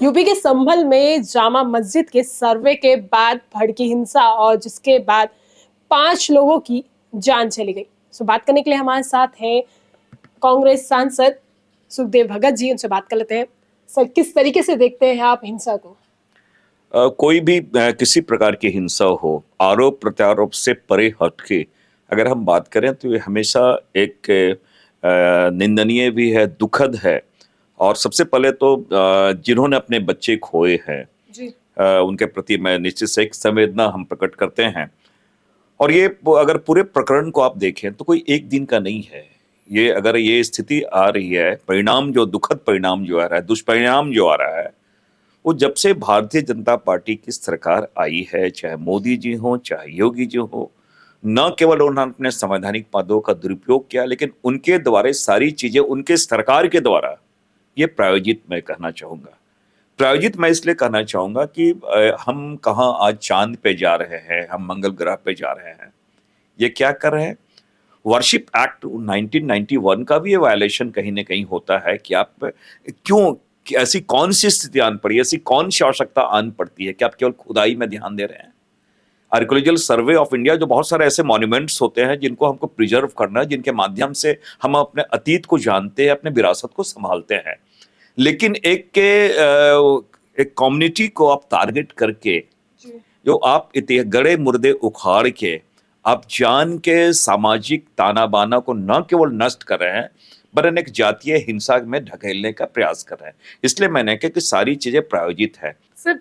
UP के संभल में जामा मस्जिद के सर्वे के बाद भड़की हिंसा और जिसके बाद 5 लोगों की जान चली गई। बात करने के लिए हमारे साथ हैं कांग्रेस सांसद सुखदेव भगत जी। उनसे बात कर लेते हैं। सर, किस तरीके से देखते हैं आप हिंसा को? कोई भी किसी प्रकार की हिंसा हो, आरोप प्रत्यारोप से परे हटके अगर हम बात करें तो ये हमेशा एक निंदनीय भी है, दुखद है। और सबसे पहले तो जिन्होंने अपने बच्चे खोए हैं जी। उनके प्रति मैं निश्चित से एक संवेदना हम प्रकट करते हैं। और ये अगर पूरे प्रकरण को आप देखें तो कोई एक दिन का नहीं है। ये अगर ये स्थिति आ रही है, परिणाम जो दुखद परिणाम जो आ रहा है, दुष्परिणाम जो आ रहा है, वो जब से भारतीय जनता पार्टी की सरकार आई है, चाहे मोदी जी हों, चाहे योगी जी हों, न केवल उन्होंने अपने संवैधानिक पदों का दुरुपयोग किया, लेकिन उनके द्वारा सारी चीजें उनके सरकार के द्वारा ये प्रायोजित मैं कहना चाहूंगा। प्रायोजित मैं इसलिए कहना चाहूंगा कि हम कहाँ आज चांद पे जा रहे हैं, हम मंगल ग्रह पे जा रहे हैं। ये क्या कर रहे हैं? वर्शिप एक्ट 1991 का भी ये वायलेशन कहीं ना कहीं होता है कि आप क्यों कि ऐसी कौन सी स्थिति आन पड़ी, ऐसी कौन सी आवश्यकता आन पड़ती है कि आप केवल खुदाई में ध्यान दे रहे हैं। आर्कियोलॉजिकल सर्वे ऑफ इंडिया, जो बहुत सारे ऐसे मॉन्यूमेंट्स होते हैं जिनको हमको प्रिजर्व करना है, जिनके माध्यम से हम अपने अतीत को जानते हैं, अपने विरासत को संभालते हैं। लेकिन एक कम्युनिटी को आप टारगेट करके जो आप गड़े मुर्दे उखाड़ के आप जान के सामाजिक ताना बाना को न केवल नष्ट कर रहे हैं, वरन एक जातीय हिंसा में ढकेलने का प्रयास कर रहे हैं। इसलिए मैंने कहा कि सारी चीजें प्रायोजित है। सर,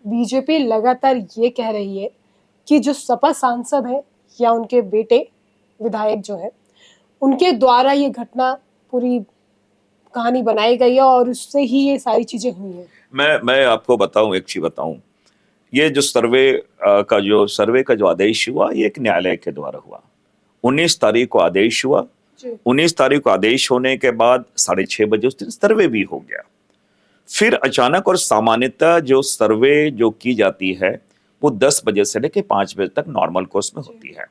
बीजेपी लगातार ये कह रही है कि जो सपा सांसद है या उनके बेटे विधायक जो है, उनके द्वारा ये घटना पूरी कहानी बनाई गई है और उससे ही ये सारी चीजें हुई हैं। मैं आपको बताऊं, एक चीज बताऊं। ये जो सर्वे का जो आदेश हुआ, ये एक न्यायालय के द्वारा हुआ। 19 तारीख को आदेश हुआ। 19 तारीख को आदेश होने के बाद 6:30 बजे उस दिन सर्वे भी हो गया। फिर अचानक और सामान्यतः जो सर्वे जो की जाती है वो 10 बजे से लेकर 5 बजे तक नॉर्मल कोर्स में होती है।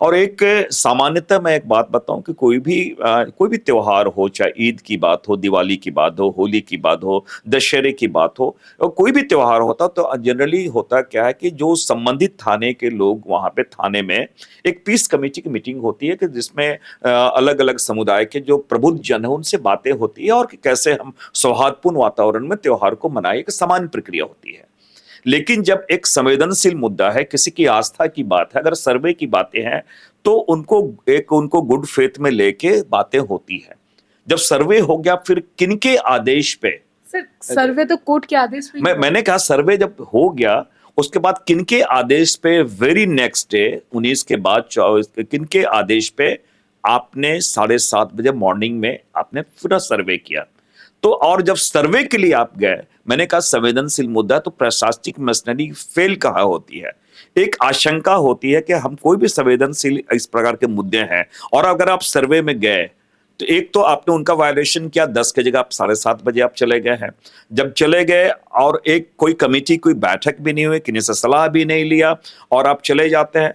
और एक सामान्यतः मैं एक बात बताऊं कि कोई भी त्योहार हो, चाहे ईद की बात हो, दिवाली की बात हो, होली की बात हो, दशहरे की बात हो, कोई भी त्योहार होता तो जनरली होता क्या है कि जो संबंधित थाने के लोग वहां पे थाने में एक पीस कमेटी की मीटिंग होती है कि जिसमें अलग अलग समुदाय के जो प्रबुद्ध जन है उनसे बातें होती है और कि कैसे हम सौहार्दपूर्ण वातावरण में त्योहार को मनाए, एक सामान्य प्रक्रिया होती है। लेकिन जब एक संवेदनशील मुद्दा है, किसी की आस्था की बात है, अगर सर्वे की बातें हैं तो उनको गुड फेथ में लेके बातें होती है। जब सर्वे हो गया फिर किनके आदेश पे? सर, सर्वे तो कोर्ट के आदेश पे मैंने कहा सर्वे जब हो गया उसके बाद किनके आदेश पे वेरी नेक्स्ट डे 19 के बाद 24 किनके आदेश पे आपने 7:30 बजे मॉर्निंग में आपने पूरा सर्वे किया? तो और जब सर्वे के लिए आप गए, मैंने कहा संवेदनशील मुद्दा तो प्रशासनिक मशीनरी फेल कहाँ होती है। एक आशंका होती है कि हम कोई भी संवेदनशील इस प्रकार के मुद्दे हैं और अगर आप सर्वे में गए तो एक तो आपने उनका वायलेशन किया, 10 की जगह आप 7:30 बजे आप चले गए हैं। जब चले गए और एक कोई कमेटी कोई बैठक भी नहीं हुई, किसी से सलाह भी नहीं लिया और आप चले जाते हैं,